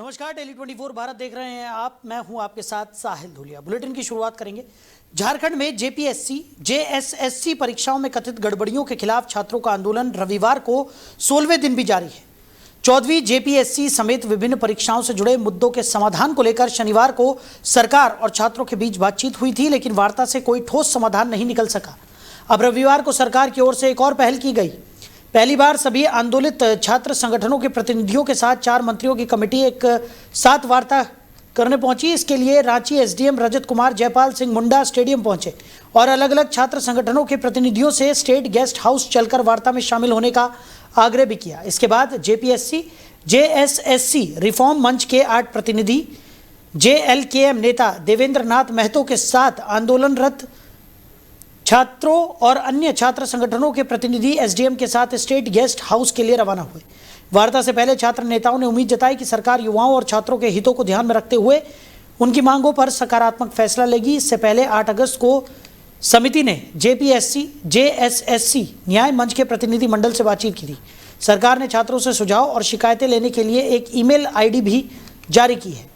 नमस्कार, डेली 24 भारत देख रहे हैं आप। मैं हूं आपके साथ साहिल धुलिया। बुलेटिन की शुरुआत करेंगे। झारखंड में जेपीएससी जेएसएससी परीक्षाओं में कथित गड़बड़ियों के खिलाफ छात्रों का आंदोलन रविवार को 16वें दिन भी जारी है। 14वीं जेपीएससी समेत विभिन्न परीक्षाओं से जुड़े मुद्दों के समाधान को लेकर शनिवार को सरकार और छात्रों के बीच बातचीत हुई थी, लेकिन वार्ता से कोई ठोस समाधान नहीं निकल सका। अब रविवार को सरकार की ओर से एक और पहल की गई। पहली बार सभी आंदोलित छात्र संगठनों के प्रतिनिधियों के साथ 4 मंत्रियों की कमेटी एक साथ वार्ता करने पहुंची। इसके लिए रांची एसडीएम रजत कुमार जयपाल सिंह मुंडा स्टेडियम पहुंचे और अलग अलग छात्र संगठनों के प्रतिनिधियों से स्टेट गेस्ट हाउस चलकर वार्ता में शामिल होने का आग्रह भी किया। इसके बाद जेपीएससी जेएसएससी रिफॉर्म मंच के 8 प्रतिनिधि, जेएलकेएम नेता देवेंद्र नाथ महतो के साथ आंदोलनरत छात्रों और अन्य छात्र संगठनों के प्रतिनिधि एसडीएम के साथ स्टेट गेस्ट हाउस के लिए रवाना हुए। वार्ता से पहले छात्र नेताओं ने उम्मीद जताई कि सरकार युवाओं और छात्रों के हितों को ध्यान में रखते हुए उनकी मांगों पर सकारात्मक फैसला लेगी। इससे पहले 8 अगस्त को समिति ने जेपीएससी जेएसएससी न्याय मंच के प्रतिनिधि मंडल से बातचीत की थी। सरकार ने छात्रों से सुझाव और शिकायतें लेने के लिए एक ईमेल आईडी भी जारी की है।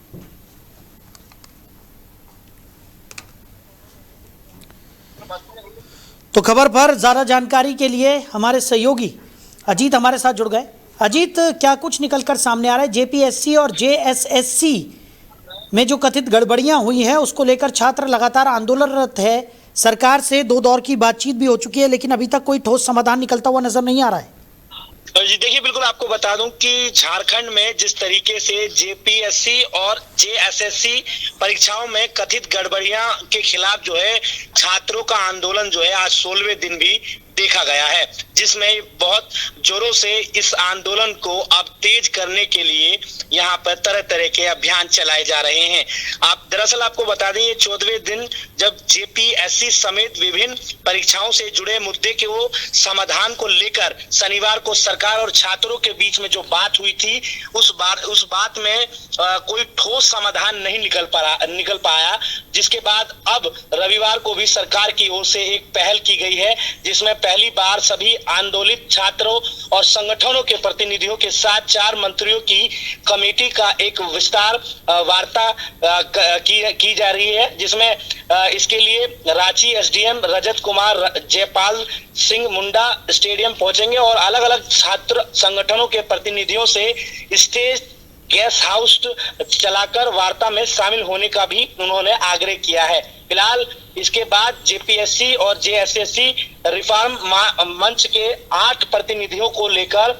तो खबर पर ज्यादा जानकारी के लिए हमारे सहयोगी अजीत हमारे साथ जुड़ गए। अजीत, क्या कुछ निकलकर सामने आ रहा है? जेपीएससी और जेएसएससी में जो कथित गड़बड़ियां हुई हैं उसको लेकर छात्र लगातार आंदोलनरत है। सरकार से 2 दौर की बातचीत भी हो चुकी है, लेकिन अभी तक कोई ठोस समाधान निकलता हुआ नजर नहीं आ रहा है। जी देखिए, बिल्कुल आपको बता दूं कि झारखंड में जिस तरीके से जेपीएससी और जेएसएससी परीक्षाओं में कथित गड़बड़ियां के खिलाफ जो है छात्रों का आंदोलन जो है आज 16वें दिन भी देखा गया है, जिसमें बहुत जोरों से इस आंदोलन को अब तेज करने के लिए यहाँ पर तरह तरह के अभियान चलाए जा रहे हैं। दरअसल आपको बता दें, ये 14वें दिन जब जेपीएससी समेत विभिन्न परीक्षाओं से जुड़े मुद्दे के वो समाधान को लेकर शनिवार को सरकार और छात्रों के बीच में जो बात हुई थी उस बात में कोई ठोस समाधान नहीं निकल पाया, जिसके बाद अब रविवार को भी सरकार की ओर से एक पहल की गई है, जिसमें पहली बार सभी आंदोलित छात्रों और संगठनों के प्रतिनिधियों के साथ 4 मंत्रियों की कमेटी का एक विस्तार वार्ता की जा रही है, जिसमें इसके लिए रांची एसडीएम रजत कुमार जयपाल सिंह मुंडा स्टेडियम पहुंचेंगे और अलग अलग छात्र संगठनों के प्रतिनिधियों से स्टेज गेस्ट हाउस चलाकर वार्ता में शामिल होने का भी उन्होंने आग्रह किया है। फिलहाल इसके बाद जेपीएससी और जेएसएससी रिफॉर्म मंच के 8 प्रतिनिधियों को लेकर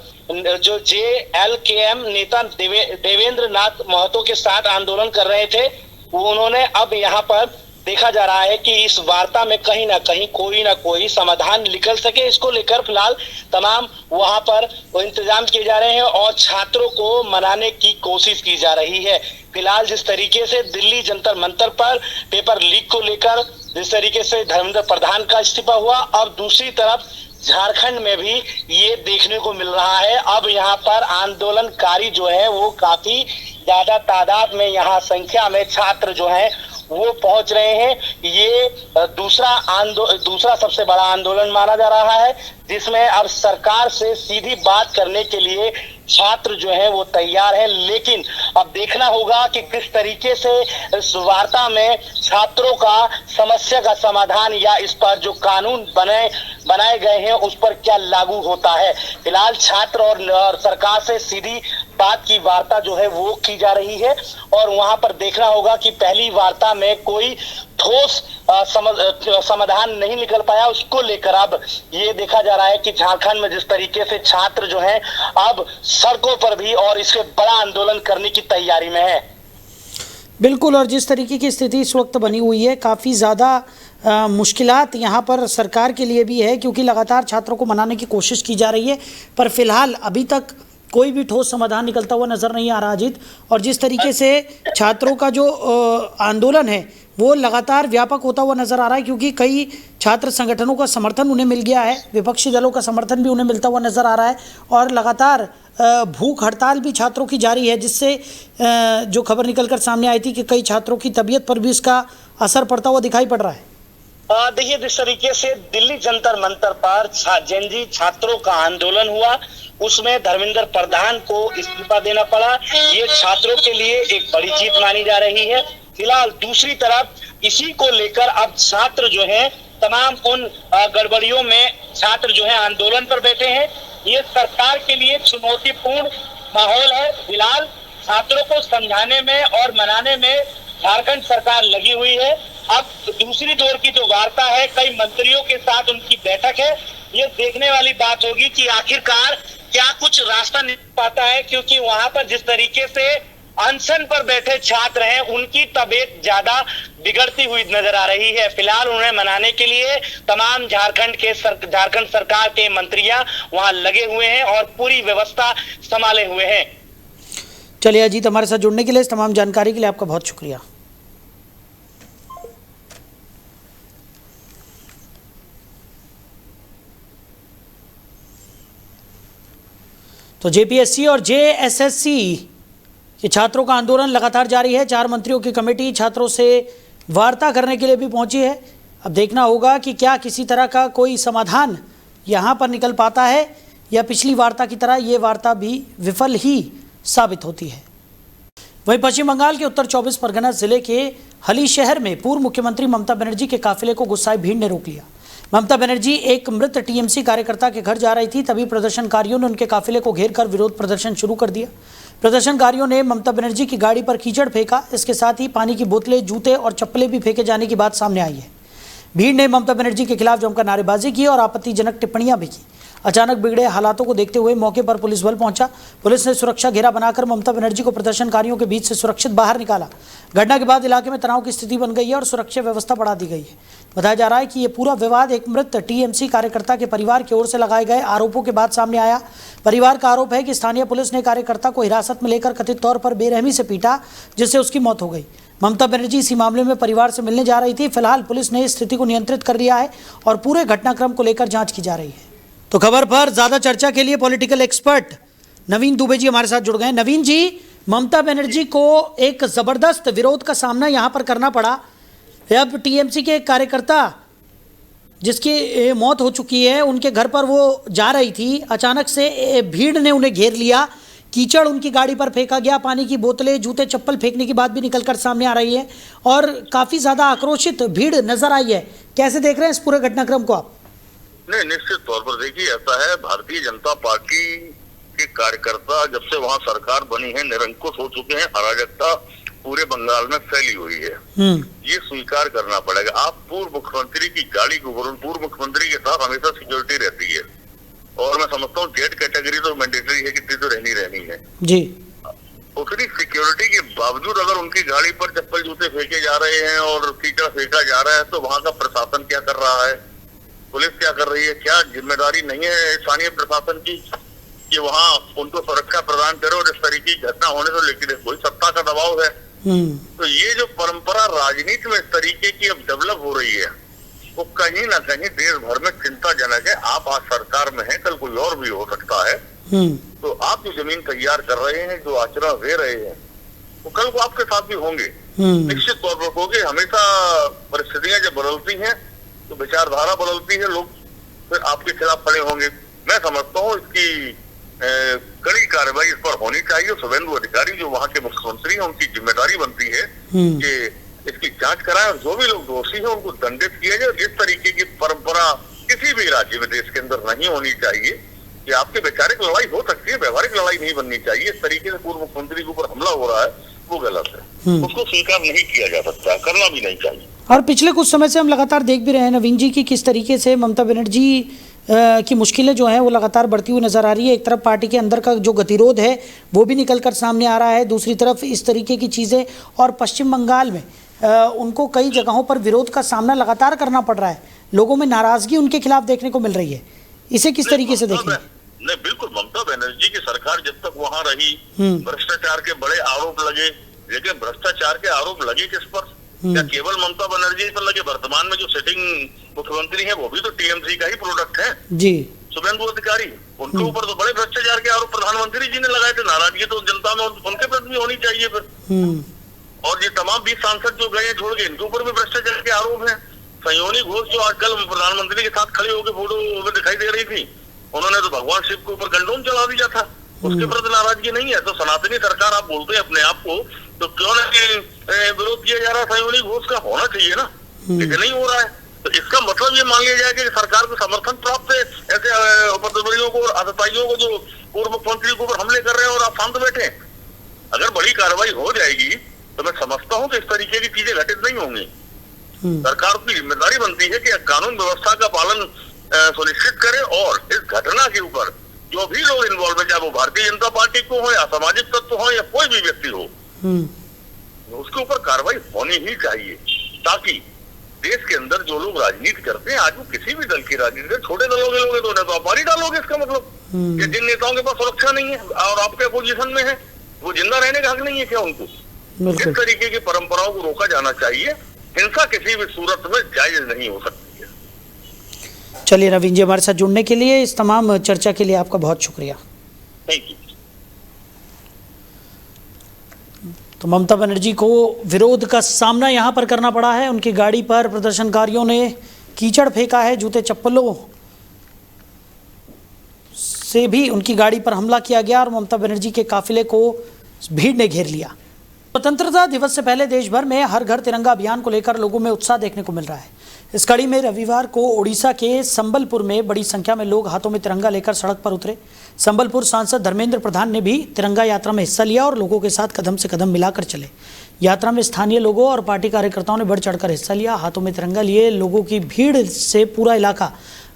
जो जेएलकेएम नेता देवेंद्र नाथ महतो के साथ आंदोलन कर रहे थे, वो उन्होंने अब यहाँ पर देखा जा रहा है कि इस वार्ता में कहीं ना कहीं कोई ना कोई समाधान निकल सके। इसको लेकर फिलहाल तमाम वहां पर इंतजाम किए जा रहे हैं और छात्रों को मनाने की कोशिश की जा रही है। फिलहाल जिस तरीके से दिल्ली जंतर मंतर पर पेपर लीक को लेकर जिस तरीके से धर्मेंद्र प्रधान का इस्तीफा हुआ, अब दूसरी तरफ झारखंड में भी ये देखने को मिल रहा है। अब यहाँ पर आंदोलनकारी जो है वो काफी ज्यादा तादाद में यहाँ संख्या में छात्र जो है वो पहुंच रहे हैं। ये दूसरा सबसे बड़ा आंदोलन माना जा रहा है, जिसमें अब सरकार से सीधी बात करने के लिए छात्र जो है वो तैयार है, लेकिन अब देखना होगा कि किस तरीके से इस वार्ता में छात्रों का समस्या का समाधान या इस पर जो कानून बनाए गए हैं उस पर क्या लागू होता है। फिलहाल छात्र और सरकार से सीधी बात की वार्ता जो है वो की जा रही है और वहां पर देखना होगा कि पहली वार्ता में कोई ठोस समाधान नहीं निकल पाया। उसको लेकर अब ये देखा जा रहा है कि झारखंड में जिस तरीके से छात्र जो हैं अब सड़कों पर भी और इसके बड़ा आंदोलन करने की तैयारी में है। बिल्कुल, और जिस तरीके की स्थिति इस वक्त बनी हुई है, काफ़ी ज़्यादा मुश्किलात यहाँ पर सरकार के लिए भी है, क्योंकि लगातार छात्रों को मनाने की कोशिश की जा रही है, पर फिलहाल अभी तक कोई भी ठोस समाधान निकलता हुआ नज़र नहीं आ रहा अजीत। और जिस तरीके से छात्रों का जो आंदोलन है वो लगातार व्यापक होता हुआ नज़र आ रहा है, क्योंकि कई छात्र संगठनों का समर्थन उन्हें मिल गया है, विपक्षी दलों का समर्थन भी उन्हें मिलता हुआ नज़र आ रहा है और लगातार भूख हड़ताल भी छात्रों की जारी है, जिससे जो खबर निकल कर सामने आई थी कि कई छात्रों की तबीयत पर भी इसका असर पड़ता हुआ दिखाई पड़ रहा है। देखिए, जिस तरीके से दिल्ली जंतर मंतर पर जेनजी छात्रों का आंदोलन हुआ, उसमें धर्मेंद्र प्रधान को इस्तीफा देना पड़ा। ये छात्रों के लिए एक बड़ी जीत मानी जा रही है। फिलहाल दूसरी तरफ इसी को लेकर अब छात्र जो हैं, तमाम उन गड़बड़ियों में छात्र जो है आंदोलन पर बैठे हैं। ये सरकार के लिए चुनौतीपूर्ण माहौल है। फिलहाल छात्रों को समझाने में और मनाने में झारखंड सरकार लगी हुई है। अब दूसरी दौर की जो वार्ता है, कई मंत्रियों के साथ उनकी बैठक है। ये देखने वाली बात होगी कि आखिरकार क्या कुछ रास्ता निकल पाता है, क्योंकि वहां पर जिस तरीके से अनशन पर बैठे छात्र हैं, उनकी तबीयत ज्यादा बिगड़ती हुई नजर आ रही है। फिलहाल उन्हें मनाने के लिए तमाम झारखंड सरकार के मंत्रियां वहां लगे हुए हैं और पूरी व्यवस्था संभाले हुए हैं। चलिए अजीत, हमारे साथ जुड़ने के लिए, इस तमाम जानकारी के लिए आपका बहुत शुक्रिया। तो जेपीएससी और जेएसएससी के छात्रों का आंदोलन लगातार जारी है। 4 मंत्रियों की कमेटी छात्रों से वार्ता करने के लिए भी पहुंची है। अब देखना होगा कि क्या किसी तरह का कोई समाधान यहां पर निकल पाता है या पिछली वार्ता की तरह ये वार्ता भी विफल ही साबित होती है। वहीं पश्चिम बंगाल के उत्तर 24 परगना जिले के हली शहर में पूर्व मुख्यमंत्री ममता बनर्जी के काफिले को गुस्साई भीड़ ने रोक लिया। ममता बनर्जी एक मृत टीएमसी कार्यकर्ता के घर जा रही थी, तभी प्रदर्शनकारियों ने उनके काफिले को घेरकर विरोध प्रदर्शन शुरू कर दिया। प्रदर्शनकारियों ने ममता बनर्जी की गाड़ी पर कीचड़ फेंका। इसके साथ ही पानी की बोतलें, जूते और चप्पलें भी फेंके जाने की बात सामने आई है। भीड़ ने ममता बनर्जी के खिलाफ जमकर नारेबाजी की और आपत्तिजनक टिप्पणियां भी की। अचानक बिगड़े हालातों को देखते हुए मौके पर पुलिस बल पहुंचा। पुलिस ने सुरक्षा घेरा बनाकर ममता बनर्जी को प्रदर्शनकारियों के बीच से सुरक्षित बाहर निकाला। घटना के बाद इलाके में तनाव की स्थिति बन गई है और सुरक्षा व्यवस्था बढ़ा दी गई है। बताया जा रहा है कि ये पूरा विवाद एक मृत टीएमसी कार्यकर्ता के परिवार की ओर से लगाए गए आरोपों के बाद सामने आया। परिवार का आरोप है कि स्थानीय पुलिस ने कार्यकर्ता को हिरासत में लेकर कथित तौर पर बेरहमी से पीटा, जिससे उसकी मौत हो गई। ममता बनर्जी इसी मामले में परिवार से मिलने जा रही थी। फिलहाल पुलिस ने स्थिति को नियंत्रित कर लिया है और पूरे घटनाक्रम को लेकर जांच की जा रही है। तो खबर पर ज्यादा चर्चा के लिए पॉलिटिकल एक्सपर्ट नवीन दुबे जी हमारे साथ जुड़ गए। नवीन जी, ममता बनर्जी को एक जबरदस्त विरोध का सामना यहां पर करना पड़ा। अब टीएमसी के एक कार्यकर्ता जिसकी मौत हो चुकी है, उनके घर पर वो जा रही थी, अचानक से भीड़ ने उन्हें घेर लिया। कीचड़ उनकी गाड़ी पर फेंका गया, पानी की बोतलें, जूते, चप्पल फेंकने की बात भी निकलकर सामने आ रही है और काफी ज्यादा आक्रोशित भीड़ नजर आई है। कैसे देख रहे हैं इस पूरे घटनाक्रम को आप? नहीं, निश्चित तौर पर देखिए, ऐसा है, भारतीय जनता पार्टी के कार्यकर्ता जब से वहां सरकार बनी है निरंकुश हो चुके हैं। अराजकता पूरे बंगाल में फैली हुई है, ये स्वीकार करना पड़ेगा। आप पूर्व मुख्यमंत्री की गाड़ी को, पूर्व मुख्यमंत्री के साथ हमेशा सिक्योरिटी रहती है और मैं समझता हूँ जेड कैटेगरी तो मैंडेटरी है, कितनी तो रहनी है जी। उतनी सिक्योरिटी के बावजूद अगर उनकी गाड़ी पर चप्पल जूते फेंके जा रहे हैं और कीचड़ फेंका जा रहा है, तो वहां का प्रशासन क्या कर रहा है, पुलिस क्या कर रही है? क्या जिम्मेदारी नहीं है स्थानीय प्रशासन की कि वहाँ उनको सुरक्षा प्रदान करे? और इस तरीके की घटना होने से लेकिन कोई सत्ता का दबाव है। तो ये जो परंपरा राजनीति में इस तरीके की अब डेवलप हो रही है, वो कहीं ना कहीं देश भर में चिंताजनक है। आप आज सरकार में हैं, कल कोई और भी हो सकता है। तो आप जो जमीन तैयार कर रहे हैं, जो आचरण दे रहे हैं, वो कल को आपके साथ भी होंगे, निश्चित तौर पर होंगे। हमेशा परिस्थितियां जब बदलती हैं तो विचारधारा बदलती है, लोग फिर आपके खिलाफ खड़े होंगे। मैं समझता हूँ इसकी कड़ी कार्रवाई इस पर होनी चाहिए। शुभेंदु अधिकारी जो वहाँ के मुख्यमंत्री हैं, उनकी जिम्मेदारी बनती है कि इसकी जांच कराएं और जो भी लोग दोषी हैं उनको दंडित किया जाए। इस तरीके की परंपरा किसी भी राज्य में, देश के अंदर नहीं होनी चाहिए कि आपकी वैचारिक लड़ाई हो सकती है, व्यवहारिक लड़ाई नहीं बननी चाहिए। इस तरीके से पूर्व मुख्यमंत्री के ऊपर हमला हो रहा है, वो गलत है, उसको स्वीकार नहीं किया जा सकता, करना भी नहीं चाहिए। और पिछले कुछ समय से हम लगातार देख भी रहे हैं नवीन जी की किस तरीके से ममता बनर्जी की मुश्किलें जो हैं वो लगातार बढ़ती हुई नजर आ रही है। एक तरफ पार्टी के अंदर का जो गतिरोध है वो भी निकलकर सामने आ रहा है, दूसरी तरफ इस तरीके की चीज़ें, और पश्चिम बंगाल में उनको कई जगहों पर विरोध का सामना लगातार करना पड़ रहा है। लोगों में नाराजगी उनके खिलाफ देखने को मिल रही है। इसे किस तरीके से देखें? नहीं, बिल्कुल, ममता बनर्जी की सरकार जब तक वहाँ रही, भ्रष्टाचार के बड़े आरोप लगे, लेकिन भ्रष्टाचार के आरोप लगे किस पर? क्या केवल ममता बनर्जी पर लगे? वर्तमान में जो सिटिंग मुख्यमंत्री है वो भी तो टीएमसी का ही प्रोडक्ट है जी, शुभेंदु अधिकारी। उनके ऊपर तो बड़े भ्रष्टाचार के आरोप प्रधानमंत्री जी ने लगाए थे। नाराजगी तो जनता में उनके प्रति भी होनी चाहिए फिर। और ये तमाम 20 सांसद जो गए छोड़ के, इनके ऊपर भी भ्रष्टाचार के आरोप है। सयोनी घोष जो आजकल प्रधानमंत्री के साथ खड़े होकर फोटो में दिखाई दे रही थी, उन्होंने तो भगवान शिव के ऊपर गंडोम चला दिया था। उसके प्रति नाराजगी नहीं है तो सनातनी सरकार आप बोलते हैं अपने आप को, तो क्यों नहीं विरोध किया जा रहा है? सयोनी घोष का होना चाहिए ना, लेकिन नहीं हो रहा है। तो इसका मतलब ये मान लिया जाए कि सरकार को समर्थन प्राप्त है ऐसे उपद्रवियों को और आतताइयों को जो पूर्व मुख्यमंत्री के ऊपर हमले कर रहे हैं और आप शांत बैठे। अगर बड़ी कार्रवाई हो जाएगी तो मैं समझता हूँ कि इस तरीके की चीजें घटित नहीं होंगी। सरकार की जिम्मेदारी बनती है कि कानून व्यवस्था का पालन सुनिश्चित करे और इस घटना के ऊपर जो भी लोग इन्वॉल्व है, चाहे वो भारतीय जनता पार्टी को हो या सामाजिक तत्व हो या कोई भी व्यक्ति हो, उसके ऊपर कार्रवाई होनी ही चाहिए, ताकि देश के अंदर जो लोग राजनीति करते हैं, आज वो किसी भी दल की राजनीति, छोटे दलों के लोग तो आप मारी डालोगे। इसका मतलब कि जिन नेताओं के पास सुरक्षा नहीं है और आपके पोजीशन में है, वो जिंदा रहने का हक नहीं है क्या उनको? इस तरीके की परंपराओं को रोका जाना चाहिए। हिंसा किसी भी सूरत में जायज नहीं हो सकती है। चलिए रवीन जी, हमारे साथ जुड़ने के लिए, इस तमाम चर्चा के लिए आपका बहुत शुक्रिया। Thank you. तो ममता बनर्जी को विरोध का सामना यहाँ पर करना पड़ा है। उनकी गाड़ी पर प्रदर्शनकारियों ने कीचड़ फेंका है, जूते चप्पलों से भी उनकी गाड़ी पर हमला किया गया और ममता बनर्जी के काफिले को भीड़ ने घेर लिया। स्वतंत्रता दिवस से पहले देश भर में हर घर तिरंगा अभियान को लेकर लोगों में उत्साह देखने को मिल रहा है। इस कड़ी में रविवार को ओडिशा के संबलपुर में बड़ी संख्या में लोग हाथों में तिरंगा लेकर सड़क पर उतरे। संबलपुर सांसद धर्मेंद्र प्रधान ने भी तिरंगा यात्रा में हिस्सा लिया और लोगों के साथ कदम से कदम मिलाकर चले। यात्रा में स्थानीय लोगों और पार्टी कार्यकर्ताओं ने बढ़ चढ़कर हिस्सा लिया। हाथों में तिरंगा लिए लोगों की भीड़ से पूरा इलाका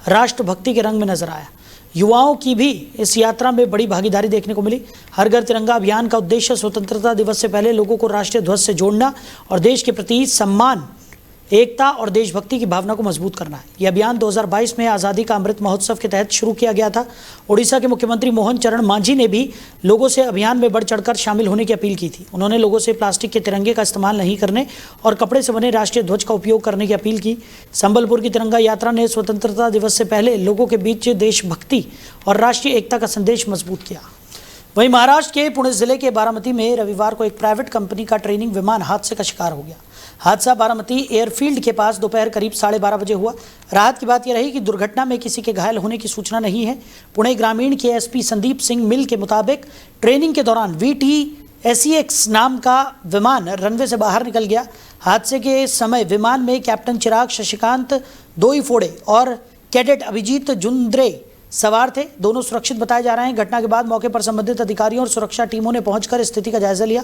राष्ट्रभक्ति के रंग में नजर आया। युवाओं की भी इस यात्रा में बड़ी भागीदारी देखने को मिली। हर घर तिरंगा अभियान का उद्देश्य स्वतंत्रता दिवस से पहले लोगों को राष्ट्रीय ध्वज से जोड़ना और देश के प्रति सम्मान, एकता और देशभक्ति की भावना को मजबूत करना है। यह अभियान 2022 में आज़ादी का अमृत महोत्सव के तहत शुरू किया गया था। ओडिशा के मुख्यमंत्री मोहन चरण मांझी ने भी लोगों से अभियान में बढ़ चढ़कर शामिल होने की अपील की थी। उन्होंने लोगों से प्लास्टिक के तिरंगे का इस्तेमाल नहीं करने और कपड़े से बने राष्ट्रीय ध्वज का उपयोग करने की अपील की। संबलपुर की तिरंगा यात्रा ने स्वतंत्रता दिवस से पहले लोगों के बीच देशभक्ति और राष्ट्रीय एकता का संदेश मजबूत किया। वहीं महाराष्ट्र के पुणे जिले के बारामती में रविवार को एक प्राइवेट कंपनी का ट्रेनिंग विमान हादसे का शिकार हो गया। हादसा बारामती एयरफील्ड के पास दोपहर करीब 12:30 बजे हुआ। राहत की बात यह रही कि दुर्घटना में किसी के घायल होने की सूचना नहीं है। पुणे ग्रामीण के एसपी संदीप सिंह मिल के मुताबिक ट्रेनिंग के दौरान VT-SEX नाम का विमान रनवे से बाहर निकल गया। हादसे के समय विमान में कैप्टन चिराग शशिकांत दोईफोड़े और कैडेट अभिजीत जुंद्रे सवार थे। दोनों सुरक्षित बताए जा रहे हैं। घटना के बाद मौके पर संबंधित अधिकारियों और सुरक्षा टीमों ने पहुंचकर स्थिति का जायजा लिया।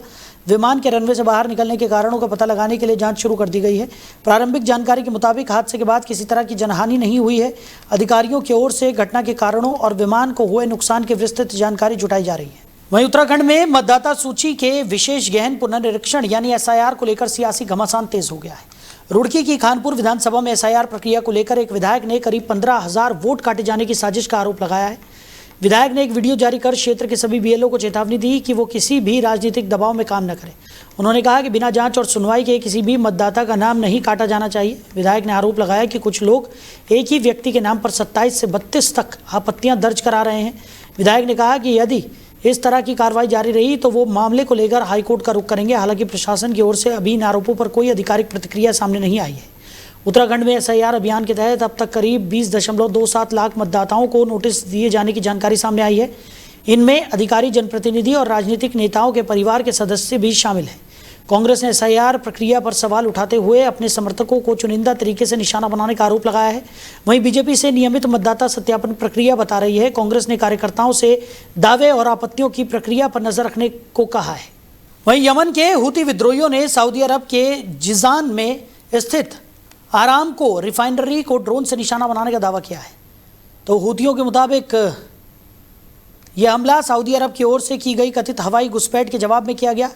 विमान के रनवे से बाहर निकलने के कारणों का पता लगाने के लिए जांच शुरू कर दी गई है। प्रारंभिक जानकारी के मुताबिक हादसे के बाद किसी तरह की जनहानि नहीं हुई है। अधिकारियों की ओर से घटना के कारणों और विमान को हुए नुकसान की विस्तृत जानकारी जुटाई जा रही है। वहीं उत्तराखंड में मतदाता सूची के विशेष गहन पुनरीक्षण यानी SIR को लेकर सियासी घमासान तेज हो गया है। रुड़की की खानपुर विधानसभा में SIR प्रक्रिया को लेकर एक विधायक ने करीब 15,000 वोट काटे जाने की साजिश का आरोप लगाया है। विधायक ने एक वीडियो जारी कर क्षेत्र के सभी BLO को चेतावनी दी कि वो किसी भी राजनीतिक दबाव में काम न करें। उन्होंने कहा कि बिना जांच और सुनवाई के किसी भी मतदाता का नाम नहीं काटा जाना चाहिए। विधायक ने आरोप लगाया कि कुछ लोग एक ही व्यक्ति के नाम पर 27 से 32 तक आपत्तियां दर्ज करा रहे हैं। विधायक ने कहा कि यदि इस तरह की कार्रवाई जारी रही तो वो मामले को लेकर हाईकोर्ट का रुख करेंगे। हालांकि प्रशासन की ओर से अभी इन आरोपों पर कोई आधिकारिक प्रतिक्रिया सामने नहीं आई है। उत्तराखंड में SIR अभियान के तहत अब तक करीब 20.27 लाख मतदाताओं को नोटिस दिए जाने की जानकारी सामने आई है। इनमें अधिकारी, जनप्रतिनिधि और राजनीतिक नेताओं के परिवार के सदस्य भी शामिल हैं। कांग्रेस ने SIR प्रक्रिया पर सवाल उठाते हुए अपने समर्थकों को चुनिंदा तरीके से निशाना बनाने का आरोप लगाया है। वहीं बीजेपी से नियमित मतदाता सत्यापन प्रक्रिया बता रही है। कांग्रेस ने कार्यकर्ताओं से दावे और आपत्तियों की प्रक्रिया पर नजर रखने को कहा है। वहीं यमन के हूती विद्रोहियों ने सऊदी अरब के जिजान में स्थित आरामको रिफाइनरी को ड्रोन से निशाना बनाने का दावा किया है। तो हूतियों के मुताबिक यह हमला सऊदी अरब की ओर से की गई कथित हवाई घुसपैठ के जवाब में किया गया।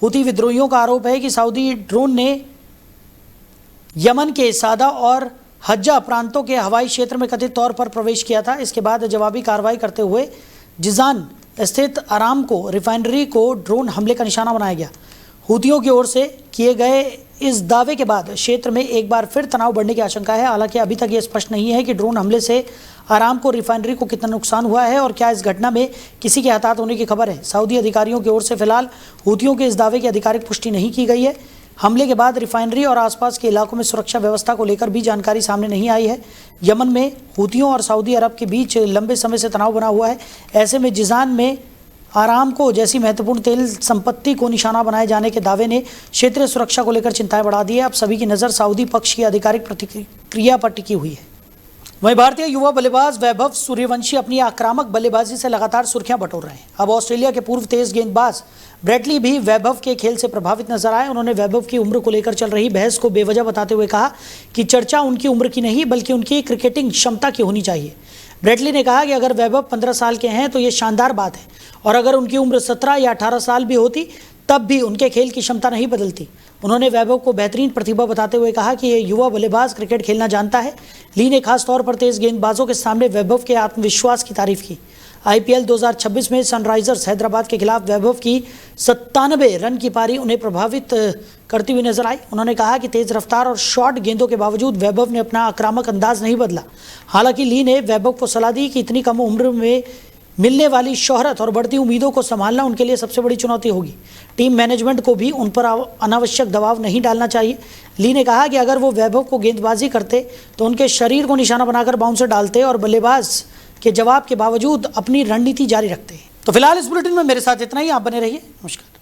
हूती विद्रोहियों का आरोप है कि सऊदी ड्रोन ने यमन के सादा और हज्जा प्रांतों के हवाई क्षेत्र में कथित तौर पर प्रवेश किया था। इसके बाद जवाबी कार्रवाई करते हुए जिजान स्थित आरामको रिफाइनरी को ड्रोन हमले का निशाना बनाया गया। हूतियों की ओर से किए गए इस दावे के बाद क्षेत्र में एक बार फिर तनाव बढ़ने की आशंका है। हालांकि अभी तक ये स्पष्ट नहीं है कि ड्रोन हमले से आरामको रिफाइनरी को कितना नुकसान हुआ है और क्या इस घटना में किसी के हताहत होने की खबर है। सऊदी अधिकारियों की ओर से फिलहाल हूतियों के इस दावे की आधिकारिक पुष्टि नहीं की गई है। हमले के बाद रिफाइनरी और आसपास के इलाकों में सुरक्षा व्यवस्था को लेकर भी जानकारी सामने नहीं आई है। यमन में हूतियों और सऊदी अरब के बीच लंबे समय से तनाव बना हुआ है। ऐसे में जिजान में आरामको जैसी महत्वपूर्ण तेल संपत्ति को निशाना बनाए जाने के दावे ने क्षेत्रीय सुरक्षा को लेकर चिंताएं बढ़ा दी है। अब सभी की नज़र सऊदी पक्ष की आधिकारिक प्रतिक्रिया पर टिकी हुई है। वहीं भारतीय युवा बल्लेबाज वैभव सूर्यवंशी अपनी आक्रामक बल्लेबाजी से लगातार सुर्खियां बटोर रहे हैं। अब ऑस्ट्रेलिया के पूर्व तेज गेंदबाज ब्रेटली भी वैभव के खेल से प्रभावित नजर आए। उन्होंने वैभव की उम्र को लेकर चल रही बहस को बेवजह बताते हुए कहा कि चर्चा उनकी उम्र की नहीं बल्कि उनकी क्रिकेटिंग क्षमता की होनी चाहिए। ब्रेटली ने कहा कि अगर वैभव 15 साल के हैं तो ये शानदार बात है, और अगर उनकी उम्र 17 या 18 साल भी होती तब भी उनके खेल की क्षमता नहीं बदलती। उन्होंने वैभव को बेहतरीन प्रतिभा बताते हुए कहा कि ये युवा बल्लेबाज क्रिकेट खेलना जानता है। ली ने खास तौर पर तेज गेंदबाजों के सामने वैभव के आत्मविश्वास की तारीफ की। आईपीएल 2026 में सनराइजर्स हैदराबाद के खिलाफ वैभव की 97 रन की पारी उन्हें प्रभावित करती हुई नजर आई। उन्होंने कहा कि तेज रफ्तार और शॉर्ट गेंदों के बावजूद वैभव ने अपना आक्रामक अंदाज नहीं बदला। हालांकि ली ने वैभव को सलाह दी कि इतनी कम उम्र में मिलने वाली शोहरत और बढ़ती उम्मीदों को संभालना उनके लिए सबसे बड़ी चुनौती होगी। टीम मैनेजमेंट को भी उन पर अनावश्यक दबाव नहीं डालना चाहिए। ली ने कहा कि अगर वो वैभव को गेंदबाजी करते तो उनके शरीर को निशाना बनाकर बाउंसर डालते और बल्लेबाज के जवाब के बावजूद अपनी रणनीति जारी रखते। तो फिलहाल इस बुलेटिन में मेरे साथ इतना ही। आप बने रहिए। नमस्कार।